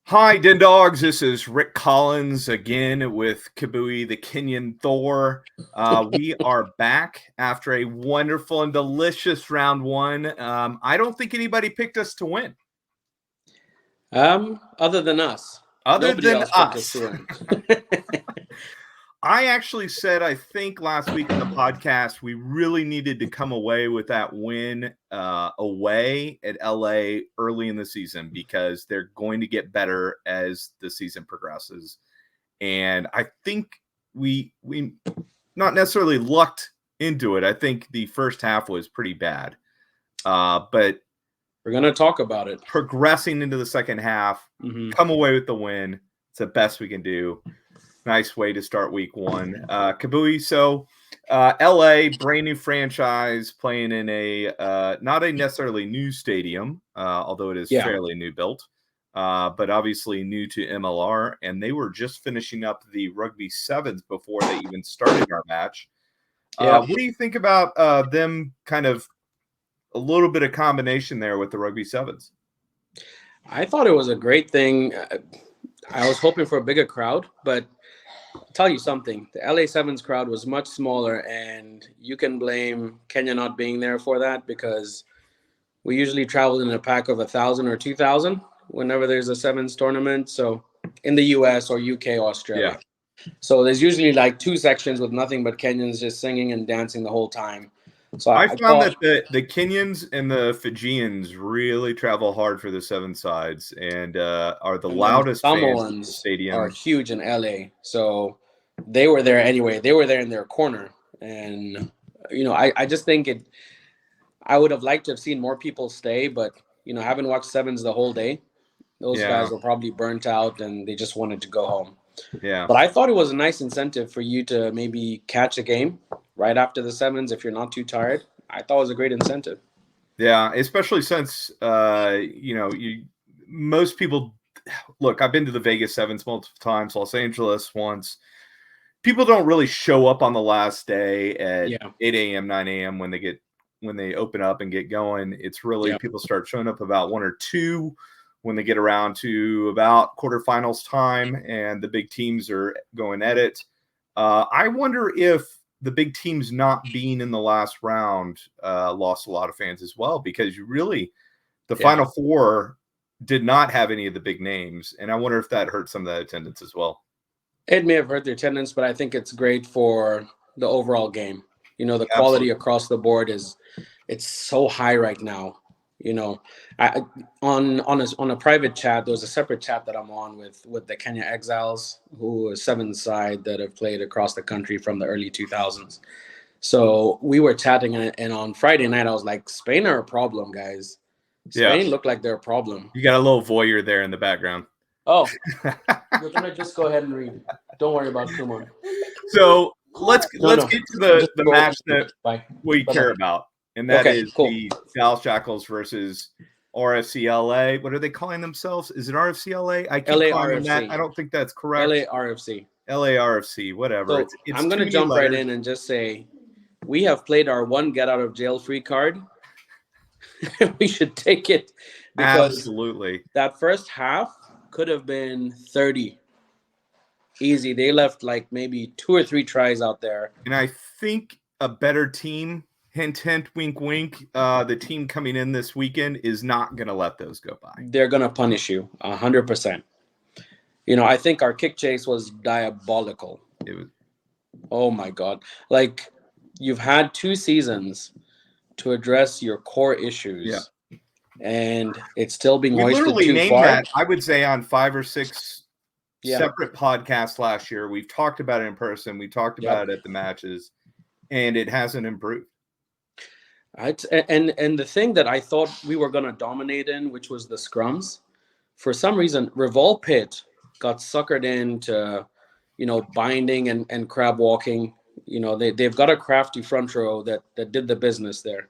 Hi, Den Dogs. This is Rick Collins again with Kabui, the Kenyan Thor. We are back after a wonderful and delicious round one. I don't think anybody picked us to win. Other than us. Other Nobody than else picked us. to win. I actually said, I think last week on the podcast, we really needed to come away with that win away at LA early in the season because they're going to get better as the season progresses. And I think we not necessarily lucked into it. I think the first half was pretty bad. But we're going to talk about it. Progressing into the second half, come away with the win. It's the best we can do. Nice way to start week one. Kabui, so LA, brand new franchise playing in a not a necessarily new stadium, although it is fairly new built, but obviously new to MLR. And they were just finishing up the Rugby Sevens before they even started our match. What do you think about them kind of a little bit of combination there with the Rugby Sevens? I thought it was a great thing. I was hoping for a bigger crowd, but I'll tell you something. The LA Sevens crowd was much smaller, and you can blame Kenya not being there for that because we usually travel in a pack of 1,000 or 2,000 whenever there's a Sevens tournament. So in the US or UK, Australia. Yeah. So there's usually like two sections with nothing but Kenyans just singing and dancing the whole time. So I found that the Kenyans and the Fijians really travel hard for the seven sides and are the loudest fans in the stadium. Are huge in LA, so they were there anyway. They were there in their corner, and I just think I would have liked to have seen more people stay, but having watched sevens the whole day, those guys were probably burnt out and they just wanted to go home. Yeah. But I thought it was a nice incentive for you to maybe catch a game right after the sevens if you're not too tired. I thought it was a great incentive. Yeah, especially since most people look, I've been to the Vegas Sevens multiple times, Los Angeles once. People don't really show up on the last day at 8 a.m., 9 a.m. when they open up and get going. It's really people start showing up about 1 or 2 when they get around to about quarterfinals time and the big teams are going at it. I wonder if the big teams not being in the last round lost a lot of fans as well, because the Final Four did not have any of the big names. And I wonder if that hurt some of that attendance as well. It may have hurt the attendance, but I think it's great for the overall game. The quality across the board it's so high right now. On a private chat, there's a separate chat that I'm on with the Kenya Exiles, who is seven side that have played across the country from the early 2000s. So we were chatting, and on Friday night, I was like, Spain are a problem, guys. Spain looked like they're a problem. You got a little voyeur there in the background. Oh, we're going to just go ahead and read. Don't worry about Kumon. So let's get to the match that we care about. And that is the Dallas Jackals versus RFC LA. What are they calling themselves? Is it RFC LA? I keep calling them that. I don't think that's correct. LARFC, whatever. So I'm going to jump right in and just say we have played our one get out of jail free card. We should take it because absolutely that first half could have been 30. Easy. They left like maybe 2 or 3 tries out there. And I think a better team, hint, hint, wink, wink, the team coming in this weekend is not going to let those go by. They're going to punish you 100%. I think our kick chase was diabolical. It was. Oh, my God. Like, you've had 2 seasons to address your core issues, and it's still being hoisted too far. We literally named that, I would say, on 5 or 6 separate podcasts last year. We've talked about it in person. We talked about it at the matches, and it hasn't improved. Right. And the thing that I thought we were going to dominate in, which was the scrums, for some reason, Revol Pitt got suckered into, binding and crab walking. They've got a crafty front row that did the business there.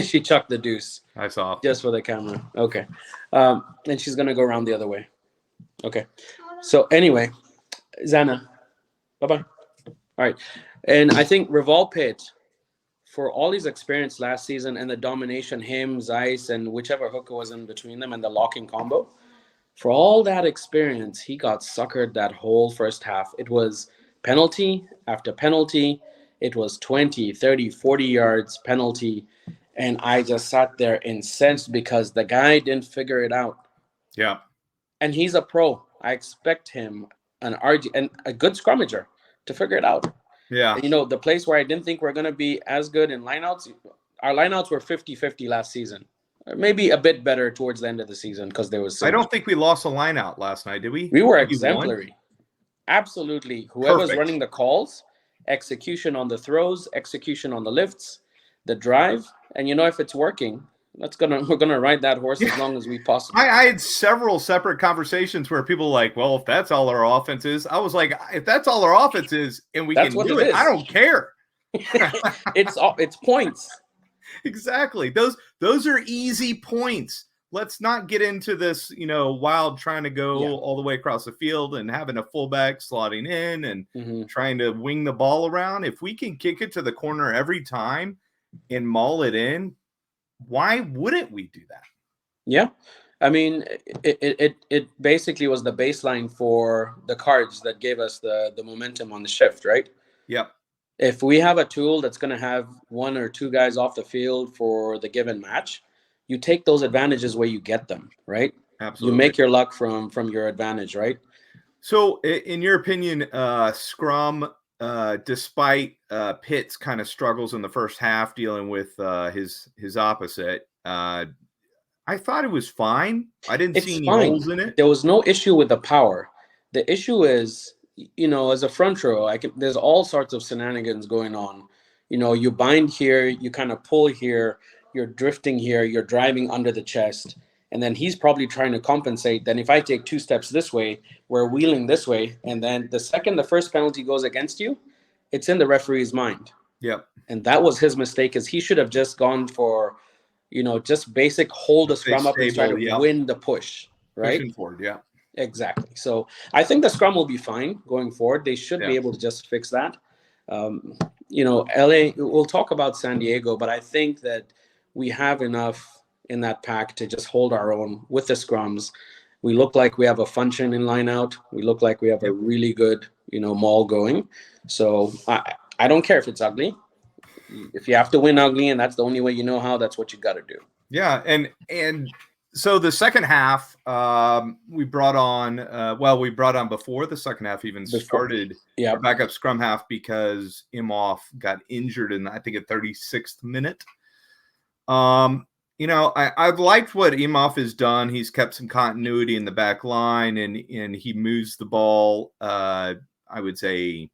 She chucked the deuce. I saw. Just for the camera. Okay. And she's going to go around the other way. Okay. So anyway, Zana, bye-bye. All right. And I think Revol Pitt, for all his experience last season and the domination, him, Zeiss, and whichever hooker was in between them and the locking combo, For all that experience, he got suckered that whole first half. It was penalty after penalty. It was 20, 30, 40 yards penalty. And I just sat there incensed because the guy didn't figure it out. Yeah. And he's a pro. I expect him, an RG, and a good scrummager, to figure it out. Yeah. And, the place where I didn't think we're going to be as good in lineouts, our lineouts were 50-50 last season. Maybe a bit better towards the end of the season because there was. I don't think we lost a line out last night, did we? We were exemplary. Absolutely. Whoever's Perfect. running the calls, execution on the throws, execution on the lifts, the drive, and if it's working, we're gonna ride that horse as long as we possibly. I had several separate conversations where people were like, well, if that's all our offense is, I was like, if that's all our offense is, and we can do it, I don't care. It's points. Exactly. Those are easy points. Let's not get into this, wild trying to go all the way across the field and having a fullback slotting in and trying to wing the ball around. If we can kick it to the corner every time and maul it in, why wouldn't we do that? Yeah. I mean, it basically was the baseline for the cards that gave us the momentum on the shift, right? Yep. If we have a tool that's going to have one or two guys off the field for the given match, you take those advantages where you get them, right? Absolutely. You make your luck from your advantage, right? So, in your opinion, Scrum, despite Pitt's kind of struggles in the first half dealing with his opposite, I thought it was fine. I didn't see any holes in it. There was no issue with the power. The issue is, as a front row, there's all sorts of shenanigans going on. You bind here, you kind of pull here, you're drifting here, you're driving under the chest, and then he's probably trying to compensate. Then if I take 2 steps this way, we're wheeling this way, and then the second the first penalty goes against you, it's in the referee's mind. Yep. And that was his mistake, is he should have just gone for, just basic hold the scrum up and try to win the push, right? Pushing forward, yeah. Exactly. So I think the scrum will be fine going forward. They should be able to just fix that. LA, we'll talk about San Diego, but I think that we have enough in that pack to just hold our own with the scrums. We look like we have a function in line out. We look like we have a really good, maul going. So I don't care if it's ugly. If you have to win ugly and that's the only way you know how, that's what you got to do. Yeah. And so the second half, we brought on before the second half even started, our backup scrum half, because Imhoff got injured in, I think, at 36th minute. I've liked what Imhoff has done. He's kept some continuity in the back line, and he moves the ball, I would say,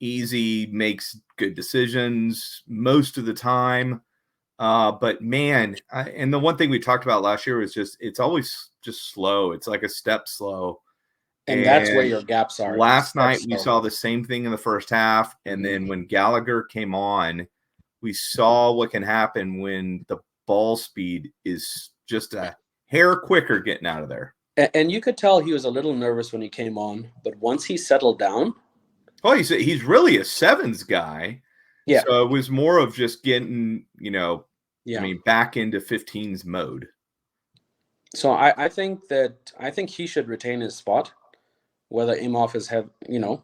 easy, makes good decisions most of the time. But man, and the one thing we talked about last year was it's always just slow. It's like a step slow. And that's where your gaps are. Last night we saw the same thing in the first half. And then when Gallagher came on, we saw what can happen when the ball speed is just a hair quicker getting out of there. And you could tell he was a little nervous when he came on, but once he settled down. Oh, he's really a sevens guy. Yeah. So it was more of just getting, back into 15s mode. So I think he should retain his spot, whether Imhoff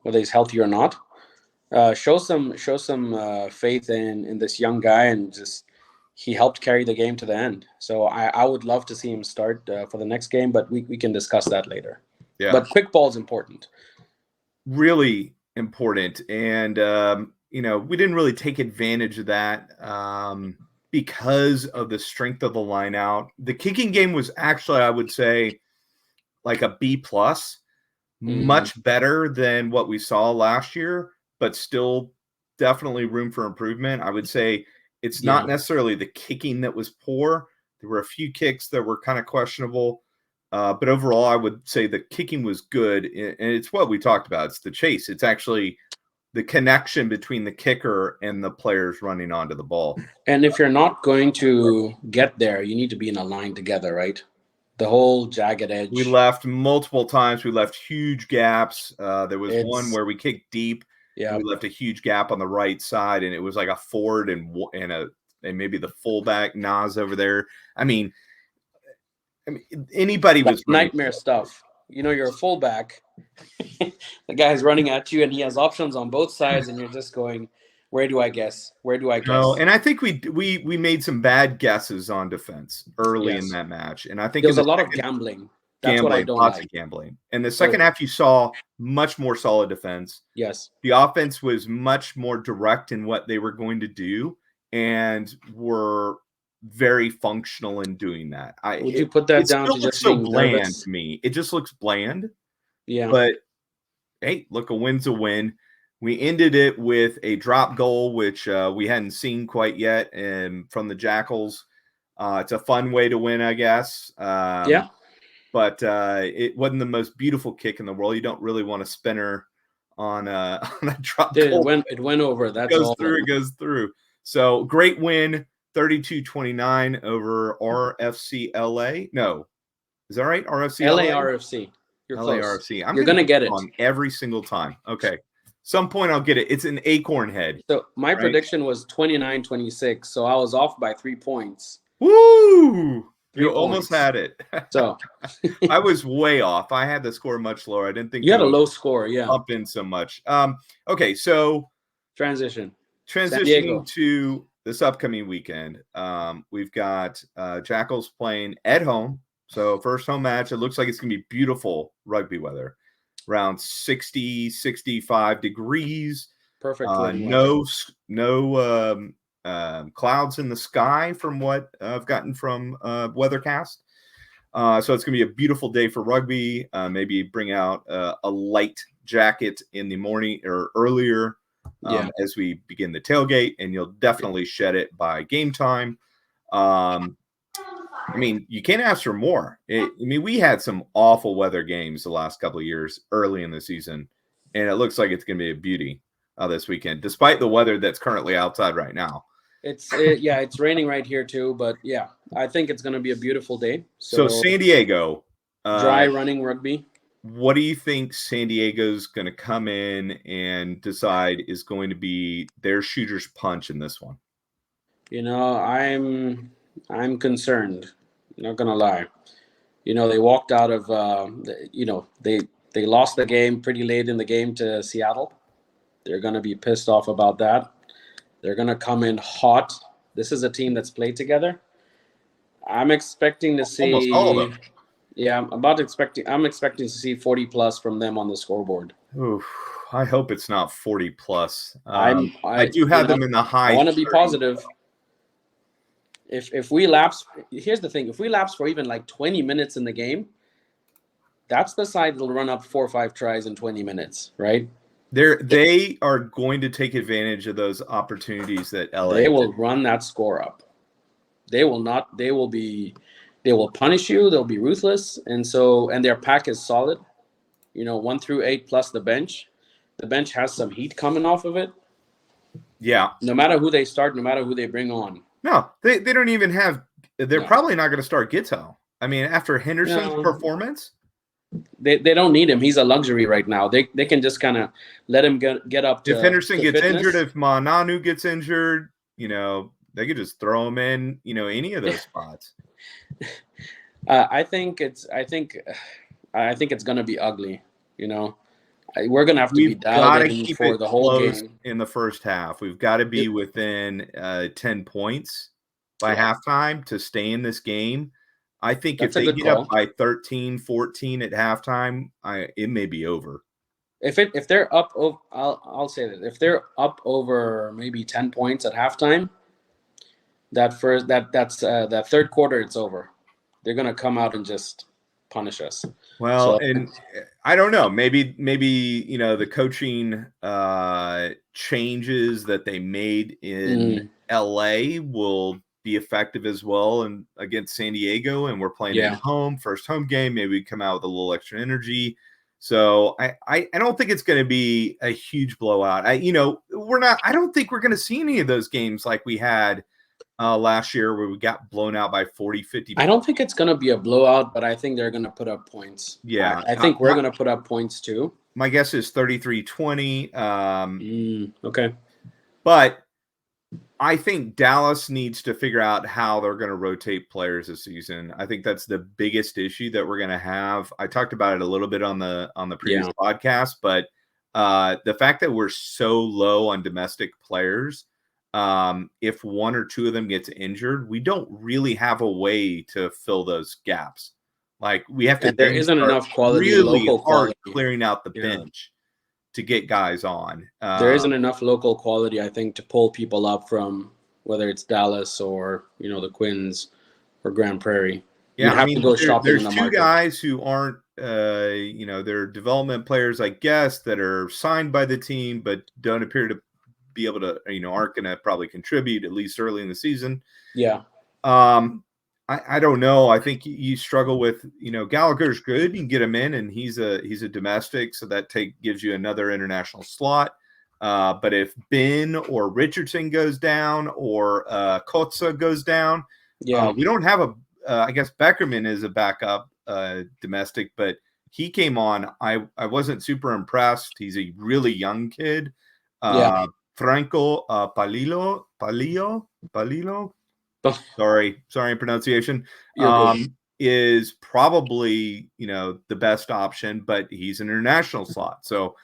whether he's healthy or not. Show some faith in this young guy, and just he helped carry the game to the end. So I would love to see him start for the next game, but we can discuss that later. Yeah. But quick ball is important. Really important. And, we didn't really take advantage of that because of the strength of the line out. The kicking game was actually, I would say, like a B+, much better than what we saw last year, but still definitely room for improvement. I would say it's not necessarily the kicking that was poor. There were a few kicks that were kind of questionable. But overall, I would say the kicking was good. And it's what we talked about. It's the chase. It's actually the connection between the kicker and the players running onto the ball. And if you're not going to get there, you need to be in a line together, right? The whole jagged edge. We left multiple times. We left huge gaps. There was one where we kicked deep. Yeah. We left a huge gap on the right side, and it was like a forward and maybe the fullback Nas over there. I mean, I mean, anybody was nightmare stuff. You're a fullback. The guy's running at you, and he has options on both sides, and you're just going, where do I guess? Where do I guess? No, and I think we made some bad guesses on defense early in that match, and I think there was a lot of gambling. That's what I don't lots like. of gambling. And the second half, you saw much more solid defense. Yes, the offense was much more direct in what they were going to do, and were very functional in doing that. Would you put that down to just being bland nervous? to me? It just looks bland. Yeah. But hey, look, a win's a win. We ended it with a drop goal, which we hadn't seen quite yet, and from the Jackals. It's a fun way to win, I guess. Yeah. But it wasn't the most beautiful kick in the world. You don't really want a spinner on a drop goal. It went over. That's all. It goes through. So great win, 32-29 over RFC LA. No, is that right? RFC LA? LARFC. You're close. LARFC. You're gonna get it on every single time. Okay. Some point I'll get it. It's an acorn head. So my prediction was 29-26. So I was off by 3 points. Woo! You almost had it. So I was way off. I had the score much lower. I didn't think you had a low score. Yeah. Up in so much. Okay, so transitioning to this upcoming weekend. We've got Jackals playing at home. So first home match. It looks like it's gonna be beautiful rugby weather, around 60, 65 degrees. Perfect. No clouds in the sky from what I've gotten from Weathercast. So it's going to be a beautiful day for rugby. Maybe bring out a light jacket in the morning or earlier as we begin the tailgate, and you'll definitely shed it by game time. I mean, you can't ask for more. We had some awful weather games the last couple of years early in the season, and it looks like it's going to be a beauty this weekend, despite the weather that's currently outside right now. It's raining right here too, but yeah, I think it's going to be a beautiful day. So San Diego, dry running rugby. What do you think San Diego's going to come in and decide is going to be their shooter's punch in this one? I'm concerned. Not gonna lie. They walked out of. They lost the game pretty late in the game to Seattle. They're gonna be pissed off about that. They're gonna come in hot. This is a team that's played together. I'm expecting to see almost all of them. Yeah, I'm expecting to see 40 plus from them on the scoreboard. Oof, I hope it's not 40 plus. I do have them in the high. I want to be positive. If we lapse, here's the thing: if we lapse for even like 20 minutes in the game, that's the side that'll run up 4 or 5 tries in 20 minutes, right? They are going to take advantage of those opportunities that LA. They will run that score up. They will not. They will punish you. They'll be ruthless, and their pack is solid. 1 through 8 plus the bench. The bench has some heat coming off of it. Yeah. No matter who they start, no matter who they bring on. No, they don't even have. They're probably not going to start Gittel. I mean, after Henderson's performance, they don't need him. He's a luxury right now. They can just kind of let him get up. If Henderson gets injured, if Mananu gets injured, they could just throw him in. Any of those spots. I think it's going to be ugly. We're going to have to be dialed in for the whole game. In the first half, we've got to be within 10 points by halftime to stay in this game. I think if they get up by 13, 14 at halftime, it may be over. If they're up, I'll say that if they're up over maybe 10 points at halftime, that third quarter, it's over. They're going to come out and just punish us. Well, and I don't know. Maybe the coaching changes that they made in LA will be effective as well and against San Diego, and we're playing at home, first home game. Maybe we come out with a little extra energy. So I don't think it's going to be a huge blowout. I don't think we're going to see any of those games like we had last year where we got blown out by 40, 50. I don't think it's going to be a blowout, but I think they're going to put up points. Yeah. I think we're going to put up points too. My guess is 33-20. Okay. But I think Dallas needs to figure out how they're going to rotate players this season. I think that's the biggest issue that we're going to have. I talked about it a little bit on the previous podcast, but the fact that we're so low on domestic players, if one or two of them gets injured, we don't really have a way to fill those gaps. Like we have to. And there isn't enough quality, really local hard quality, clearing out the bench to get guys on. There isn't enough local quality, I think, to pull people up from whether it's Dallas or the Quins or Grand Prairie. Yeah, I mean, there's two guys who aren't, they're development players, I guess, that are signed by the team, but don't appear to be able to, aren't going to probably contribute at least early in the season. Yeah. I don't know. I think you struggle with, Gallagher's good. You can get him in, and he's a domestic, so that gives you another international slot. But if Ben or Richardson goes down or Kotza goes down, we don't have I guess Beckerman is a backup domestic, but he came on. I wasn't super impressed. He's a really young kid. Franco Palillo. Sorry in pronunciation. Is probably the best option, but he's an international slot. So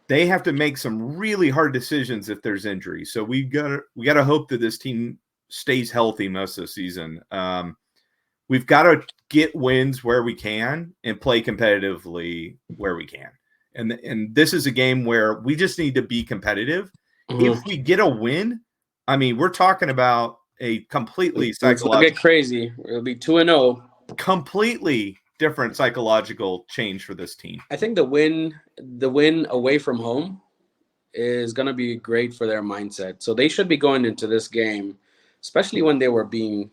they have to make some really hard decisions if there's injury. So we gotta hope that this team stays healthy most of the season. We've got to get wins where we can and play competitively where we can. And this is a game where we just need to be competitive. If we get a win, I mean, we're talking about a completely psychological. It'll get crazy. It'll be 2-0. Completely different psychological change for this team. I think the win away from home is going to be great for their mindset. So they should be going into this game, especially when they were being,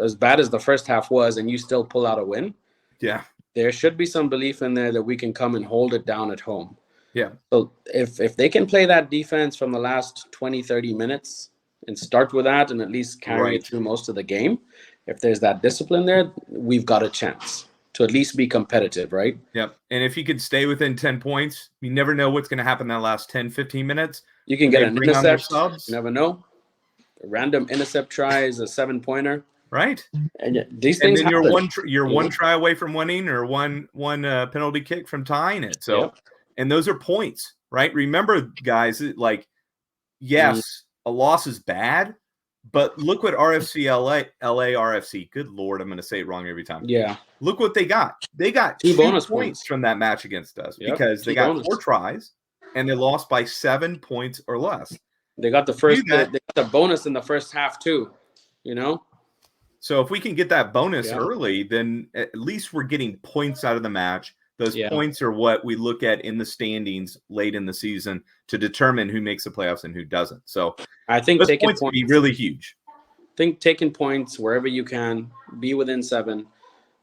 as bad as the first half was, and you still pull out a win. Yeah. There should be some belief in there that we can come and hold it down at home. Yeah. So if they can play that defense from the last 20, 30 minutes and start with that and at least carry it through most of the game, if there's that discipline there, we've got a chance to at least be competitive, right? Yep. And if you could stay within 10 points, you never know what's going to happen in that last 10, 15 minutes. You can get an intercept. You never know. A random intercept try is a 7-pointer. Right. And these things and then you're one try away from winning or one penalty kick from tying it. So, and those are points, right? Remember, guys, yes, a loss is bad, but look what RFC LA RFC. Good Lord, I'm going to say it wrong every time. Yeah. Look what they got. They got 2 bonus points from that match against us because they got 4 tries and they lost by 7 points or less. They got the first. They got the bonus in the first half too. So if we can get that bonus early, then at least we're getting points out of the match. Those points are what we look at in the standings late in the season to determine who makes the playoffs and who doesn't. So I think those points would be really huge. I think taking points wherever you can, be within 7.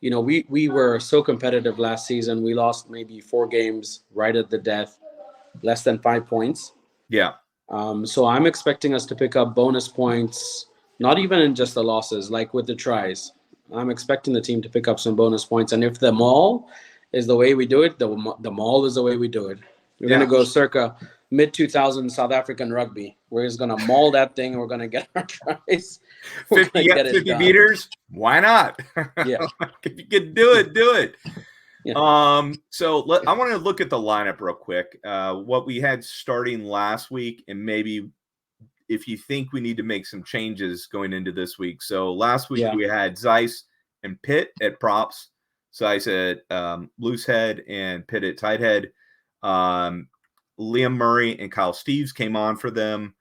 We were so competitive last season. We lost maybe 4 games right at the death, less than 5 points. Yeah. So I'm expecting us to pick up bonus points, not even in just the losses, like with the tries. I'm expecting the team to pick up some bonus points. And if the maul is the way we do it, the maul is the way we do it. We're going to go circa mid-2000 South African rugby. We're just going to maul that thing and we're going to get our tries. 50 meters? Why not? Yeah. If you can do it, do it. Yeah. So I want to look at the lineup real quick. What we had starting last week, and maybe if you think we need to make some changes going into this week. So last week we had Zeiss and Pitt at props. Zeiss at loose head and Pitt at tight head. Liam Murray and Kyle Steves came on for them.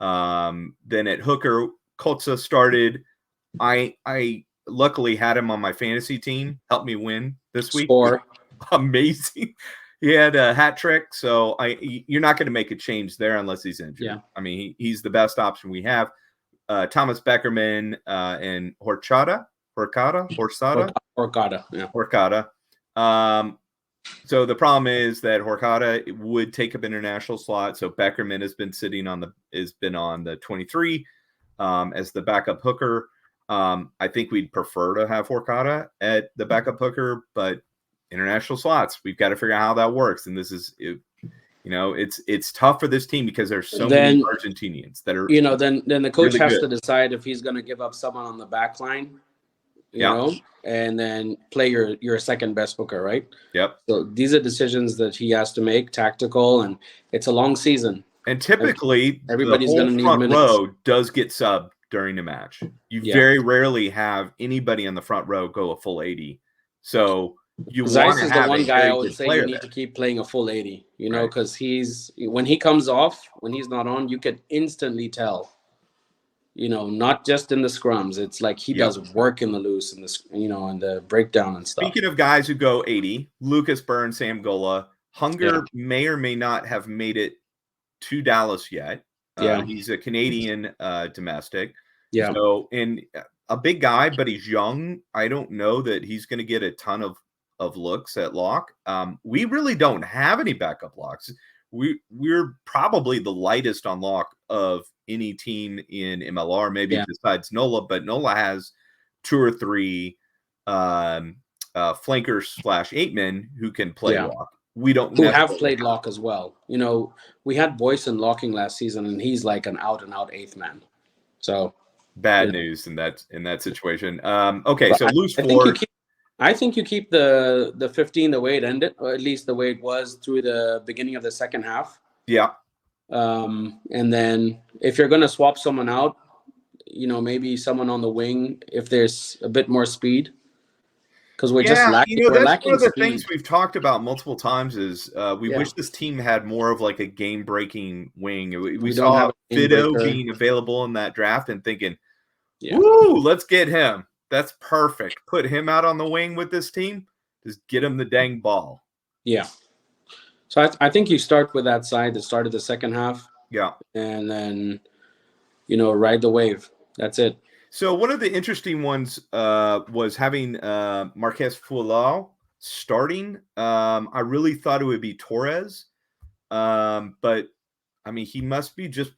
Then at hooker, Kotza started. I luckily had him on my fantasy team. Helped me win this week. Amazing. He had a hat trick. So you're not going to make a change there unless he's injured. Yeah. I mean, he's the best option we have. Thomas Beckerman and Horchata. So the problem is that Horchata would take up international slot. So Beckerman has been on the 23 as the backup hooker. I think we'd prefer to have Horchata at the backup hooker, but international slots, we've got to figure out how that works. And this is It's tough for this team because there's so many Argentinians that are, then the coach really has good. to decide if he's going to give up someone on the back line, you know, and then play your second best hooker, right? Yep. So these are decisions that he has to make, tactical, and it's a long season. And typically, everybody's going to need front minutes. row does get subbed during the match. You very rarely have anybody on the front row go a full 80. So you want to have the one guy I would say you need there. to keep playing a full 80, because when he comes off, when he's not on, you can instantly tell, not just in the scrums. It's like he does work in the loose and and the breakdown and stuff. Speaking of guys who go 80, Lucas Burns, Sam Gola, Hunger may or may not have made it to Dallas yet. He's a Canadian domestic. Yeah. So, and a big guy, but he's young. I don't know that he's going to get a ton of looks at lock. We really don't have any backup locks. We're probably the lightest on lock of any team in MLR, maybe besides NOLA, but NOLA has 2 or 3 flankers / 8-men who can play lock. We don't have played lock as well. We had Boyson locking last season, and he's like an out and out 8th man. So bad news in that situation. Okay, so loose floor. I think you keep the 15 the way it ended, or at least the way it was through the beginning of the second half. Yeah. And then if you're going to swap someone out, maybe someone on the wing if there's a bit more speed. Because we're just lacking. That's one of the things we've talked about multiple times is we wish this team had more of like a game-breaking wing. We saw Fido being available in that draft and thinking, woo, let's get him. That's perfect. Put him out on the wing with this team. Just get him the dang ball. Yeah. So I think you start with that side that started the second half. Yeah. And then, ride the wave. That's it. So one of the interesting ones was having Marquez Fulao starting. I really thought it would be Torres. But, I mean, he must be just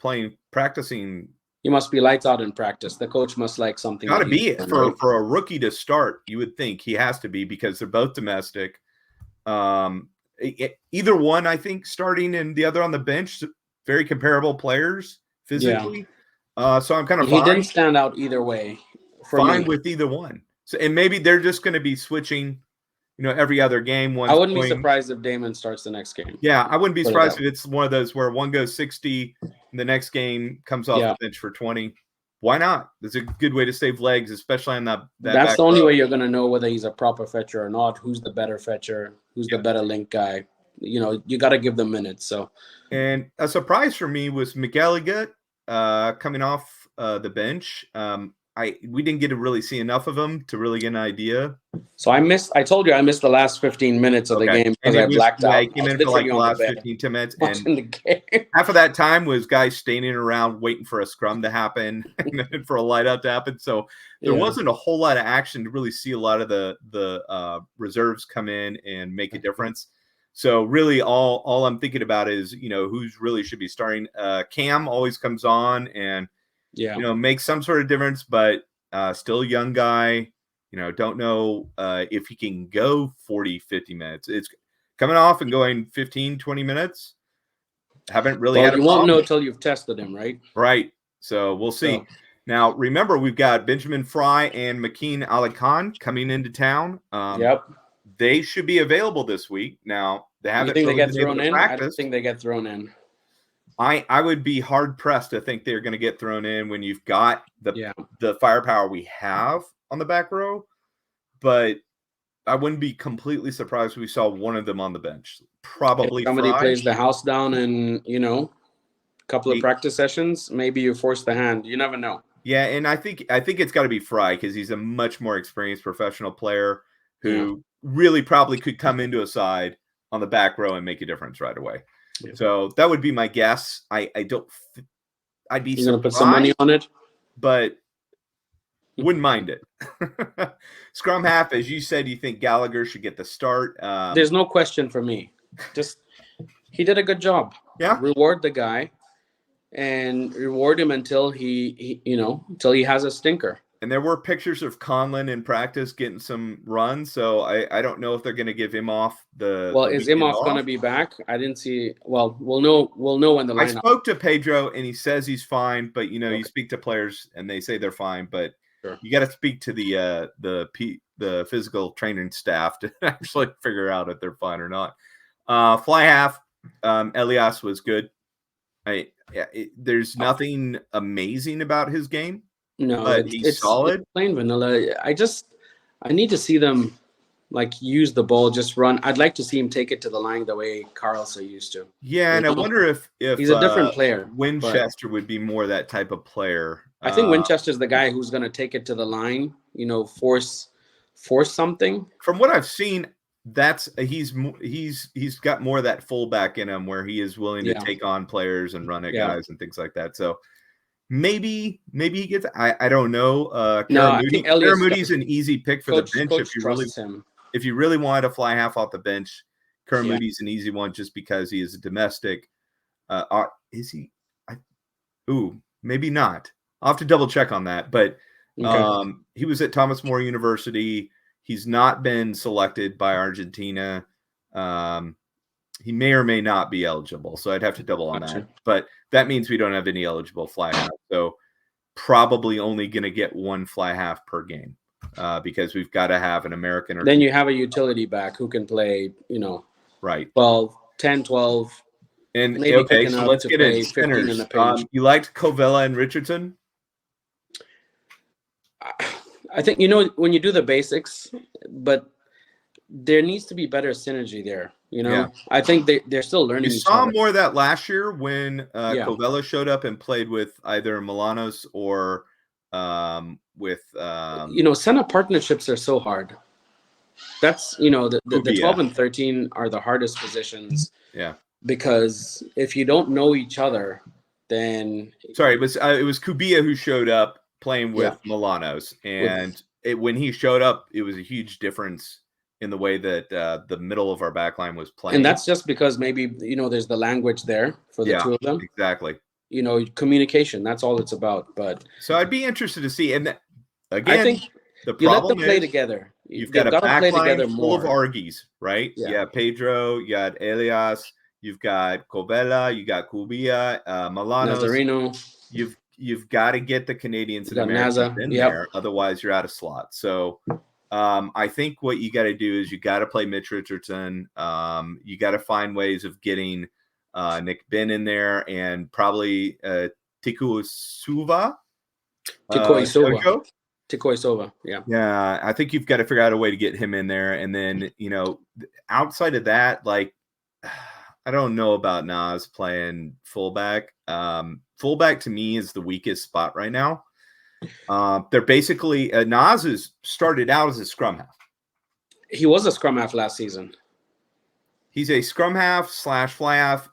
practicing. He must be lights out in practice. The coach must like something. Got to be it. For a rookie to start, you would think he has to be because they're both domestic. Either one, I think, starting and the other on the bench, very comparable players physically. Yeah. So I'm kind of he didn't stand out either way. Fine with either one. So and maybe they're just going to be switching, every other game. I wouldn't be surprised if Damon starts the next game. Yeah, I wouldn't be surprised if it's one of those where one goes 60 and the next game comes off the bench for 20. Why not? It's a good way to save legs, especially on that. That's the only way you're going to know whether he's a proper fetcher or not. Who's the better fetcher? Who's the better link guy? You got to give them minutes. So, and a surprise for me was Miguel Agut coming off the bench. We didn't get to really see enough of him to really get an idea. So I told you I missed the last 15 minutes of the game because I blacked out. I came in for like the last 15 minutes. And the game. Half of that time was guys standing around waiting for a scrum to happen and for a light out to happen. So there wasn't a whole lot of action to really see a lot of the reserves come in and make a difference. So really all I'm thinking about is, who's really should be starting. Cam always comes on and, makes some sort of difference, but still a young guy. Don't know if he can go 40, 50 minutes. It's coming off and going 15, 20 minutes. Haven't really had a problem. You won't know until you've tested him, right? Right. So we'll see. So, now, remember, we've got Benjamin Fry and Makeen Alikan coming into town. They should be available this week. Now, they haven't really been thrown able to in. practice. I don't think they get thrown in. I would be hard pressed to think they're going to get thrown in when you've got the firepower we have on the back row, but I wouldn't be completely surprised if we saw one of them on the bench. Probably if somebody plays the house down in a couple of practice sessions, maybe you force the hand. You never know. Yeah, and I think it's got to be Fry because he's a much more experienced professional player who really probably could come into a side on the back row and make a difference right away. Yeah. So that would be my guess. I'd be You're going to put some money on it? But wouldn't mind it. Scrum half, as you said, you think Gallagher should get the start. There's no question for me. Just he did a good job. Yeah. Reward the guy and reward him until he has a stinker. And there were pictures of Conlon in practice getting some runs, so I don't know if they're going to give him off the. Well, the is weekend Imhoff off. going to be back? I didn't see. Well, we'll know when the lineup. I spoke to Pedro, and he says he's fine. But you speak to players, and they say they're fine. But you got to speak to the physical training staff to actually figure out if they're fine or not. Fly half, Elias was good. There's nothing amazing about his game. No, but he's solid. It's plain vanilla. I need to see them use the ball, just run. I'd like to see him take it to the line the way Carl's so used to. Yeah, and I wonder if he's a different player. Winchester would be more that type of player. I think Winchester's the guy who's going to take it to the line. Force something. From what I've seen, he's got more of that fullback in him, where he is willing to take on players and run at guys and things like that. So. Maybe he gets. I don't know. Kara Moody's an easy pick for the bench if you really wanted to fly half off the bench. Kara Moody's an easy one just because he is a domestic. Is he? Maybe not. I'll have to double check on that. But he was at Thomas More University. He's not been selected by Argentina. He may or may not be eligible, so I'd have to double on that. But that means we don't have any eligible fly half, so probably only going to get one fly half per game because we've got to have an American. Or then you have a utility back who can play, right, 10, 12. And okay, so let's get into centers. You liked Covella and Richardson? I think when you do the basics, but there needs to be better synergy there. I think they're still learning. You saw more of that last year when Covella showed up and played with either Milanos or with. Center partnerships are so hard. That's the 12 and 13 are the hardest positions. Yeah. Because if you don't know each other, then it was Kubia who showed up playing with Milanos, and when he showed up, it was a huge difference in the way that the middle of our back line was playing. And that's just because maybe, there's the language there for the two of them. Exactly. Communication, that's all it's about. But so I'd be interested to see. And again, I think the you problem let them play together. You've got a back line full of Argies, right? Yeah. Pedro, you got Elias, you've got Covella, you got Kubia, Milanos. Nazarino. You've got to get the Canadians and Americans in there. Otherwise, you're out of slot. So I think what you got to do is you got to play Mitch Richardson. You got to find ways of getting Nick Ben in there and probably Tikuisuva. Tikuisuva, yeah. Yeah, I think you've got to figure out a way to get him in there. And then, outside of that, I don't know about Nas playing fullback. Fullback to me is the weakest spot right now. They're basically Nas has started out as a scrum half. He was a scrum half last season. He's a scrum half / fly half.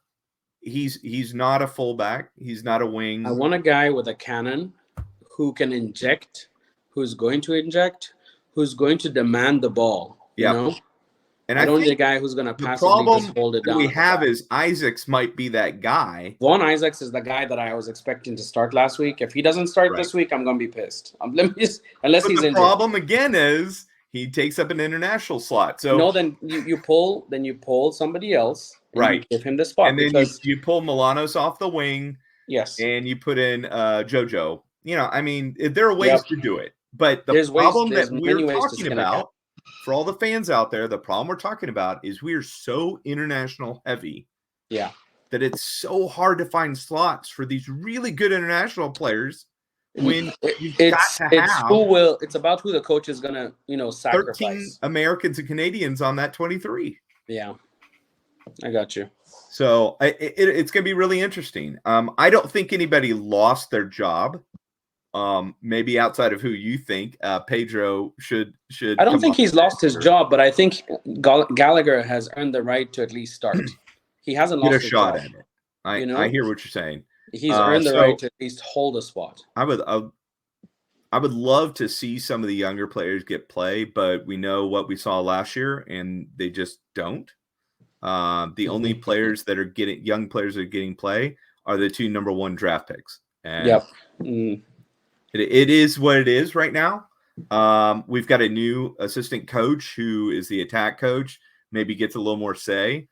He's not a fullback. He's not a wing. I want a guy with a cannon who can inject, who's going to inject, who's going to demand the ball. Yeah. And I don't need a guy who's going to passively just hold it down. The problem we have is Isaacs might be that guy. Vaughn Isaacs is the guy that I was expecting to start last week. If he doesn't start this week, I'm going to be pissed. Unless he's injured. The problem again is he takes up an international slot. So then you pull somebody else. Right. Give him the spot. And then you pull Milanos off the wing. Yes. And you put in JoJo. There are ways to do it. But the problem that we're talking about, for all the fans out there, the problem we're talking about is we're so international heavy. Yeah. That it's so hard to find slots for these really good international players when it's about who the coach is gonna, sacrifice. 13 Americans and Canadians on that 23. Yeah. I got you. So it's gonna be really interesting. I don't think anybody lost their job. Maybe outside of who you think Pedro should. I don't think he's lost his job, but I think Gallagher has earned the right to at least start. He hasn't lost a shot at it. I hear what you're saying. He's earned the right to at least hold a spot. I would love to see some of the younger players get play, but we know what we saw last year, and they just don't. The only players that are young players that are getting play are the 2 number 1 draft picks. And It is what it is right now. We've got a new assistant coach who is the attack coach, maybe gets a little more say.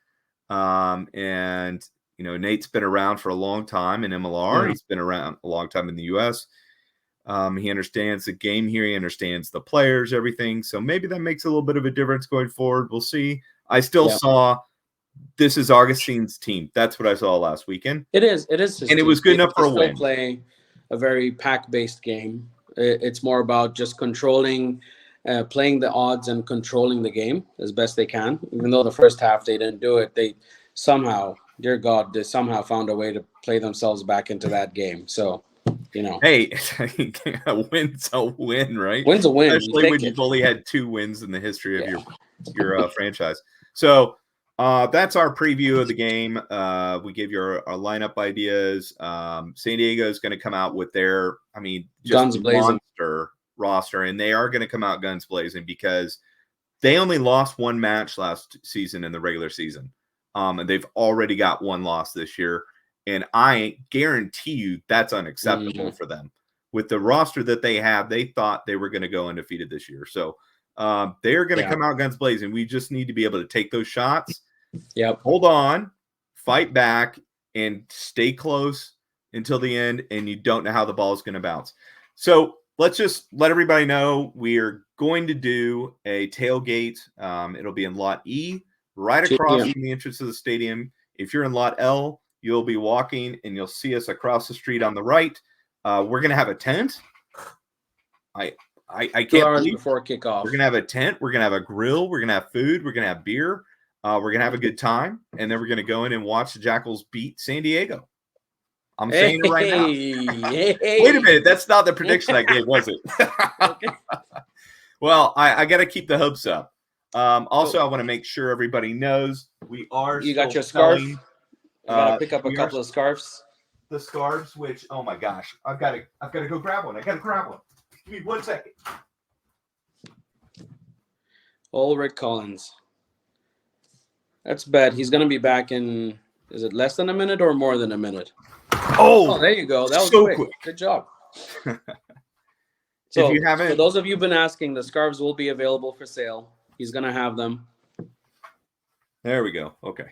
And, Nate's been around for a long time in MLR. Yeah. He's been around a long time in the U.S. He understands the game here. He understands the players, everything. So maybe that makes a little bit of a difference going forward. We'll see. I still saw this is Augustine's team. That's what I saw last weekend. It is. And it was good enough for a win. Play a very pack-based game. It's more about just controlling, playing the odds and controlling the game as best they can. Even though the first half they didn't do it, they somehow, dear God, they somehow found a way to play themselves back into that game. So, Hey, a win's a win, right? Win's a win. Especially when you've only had 2 wins in the history of your franchise. So that's our preview of the game. We gave you our lineup ideas. San Diego is going to come out with their, guns blazing roster, and they are going to come out guns blazing because they only lost 1 match last season in the regular season. And they've already got 1 loss this year. And I guarantee you that's unacceptable for them. With the roster that they have, they thought they were going to go undefeated this year. So they are going to come out guns blazing. We just need to be able to take those shots. Yep. Hold on, fight back, and stay close until the end, and you don't know how the ball is going to bounce. So let's just let everybody know we are going to do a tailgate. It'll be in Lot E, right across from the entrance of the stadium. If you're in Lot L, you'll be walking, and you'll see us across the street on the right. We're going to have a tent. I can't believe before kickoff. We're going to have a tent. We're going to have a grill. We're going to have food. We're going to have beer. We're going to have a good time, and then we're going to go in and watch the Jackals beat San Diego. I'm saying it right now. Wait a minute. That's not the prediction I gave, was it? Well, I got to keep the hopes up. Also, I want to make sure everybody knows we are You got your scarf? You got to pick up a couple of scarves. The scarves, which, oh my gosh, I've got to go grab one. I got to grab one. Give me 1 second. Old Rick Collins. That's bad. He's going to be back in, is it less than a minute or more than a minute? Oh, there you go. That was so quick. Good job. So, if you haven't, for those of you who've been asking, the scarves will be available for sale. He's going to have them. There we go. Okay.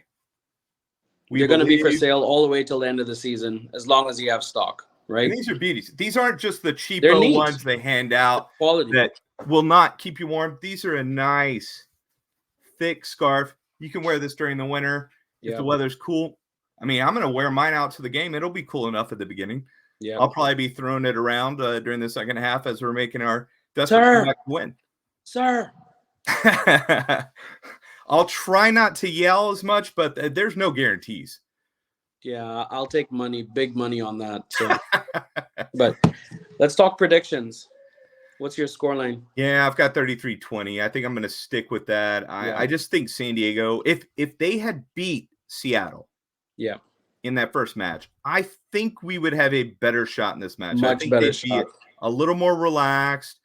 They're going to be for sale all the way till the end of the season, as long as you have stock, right? And these are beauties. These aren't just the cheapo ones they hand out quality that will not keep you warm. These are a nice, thick scarf. You can wear this during the winter if the weather's cool. I'm going to wear mine out to the game. It'll be cool enough at the beginning. Yeah, I'll probably be throwing it around during the second half as we're making our desperate win. Sir. I'll try not to yell as much, but there's no guarantees. Yeah, I'll take big money on that. So. But let's talk predictions. What's your scoreline? Yeah, I've got 33-20. I think I'm going to stick with that. I just think San Diego, if they had beat Seattle in that first match, I think we would have a better shot in this match. Much better shot. A little more relaxed.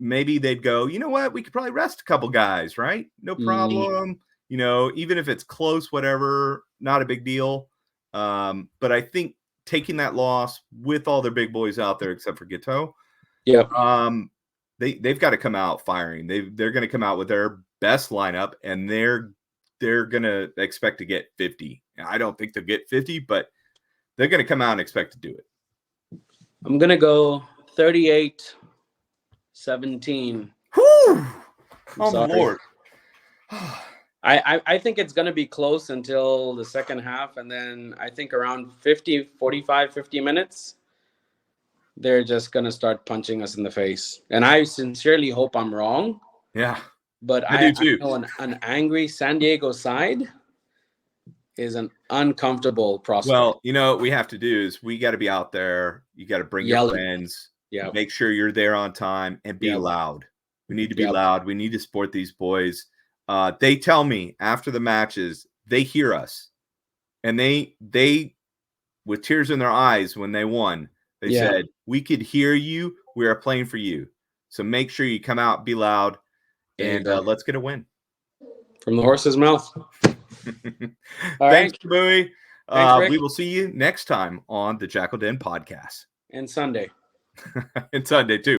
Maybe they'd go, you know what? We could probably rest a couple guys, right? No problem. Even if it's close, whatever, not a big deal. But I think taking that loss with all their big boys out there, except for Giteau, they've got to come out firing. They're going to come out with their best lineup, and they're going to expect to get 50. I don't think they'll get 50, but they're going to come out and expect to do it. I'm going to go 38-17. Whew! Oh, my Lord. I think it's going to be close until the second half, and then I think around 50 minutes, they're just going to start punching us in the face. And I sincerely hope I'm wrong. Yeah. But I do too. I know an angry San Diego side is an uncomfortable prospect. Well, what we have to do is we got to be out there. You got to bring your friends. Yeah. Make sure you're there on time and be loud. We need to be loud. We need to support these boys. They tell me after the matches, they hear us, and they with tears in their eyes when they won, they said, "We could hear you. We are playing for you. So make sure you come out, be loud, and let's get a win." From the horse's mouth. Thanks, Bowie. We will see you next time on the Jakl Den podcast. and Sunday. And Sunday too.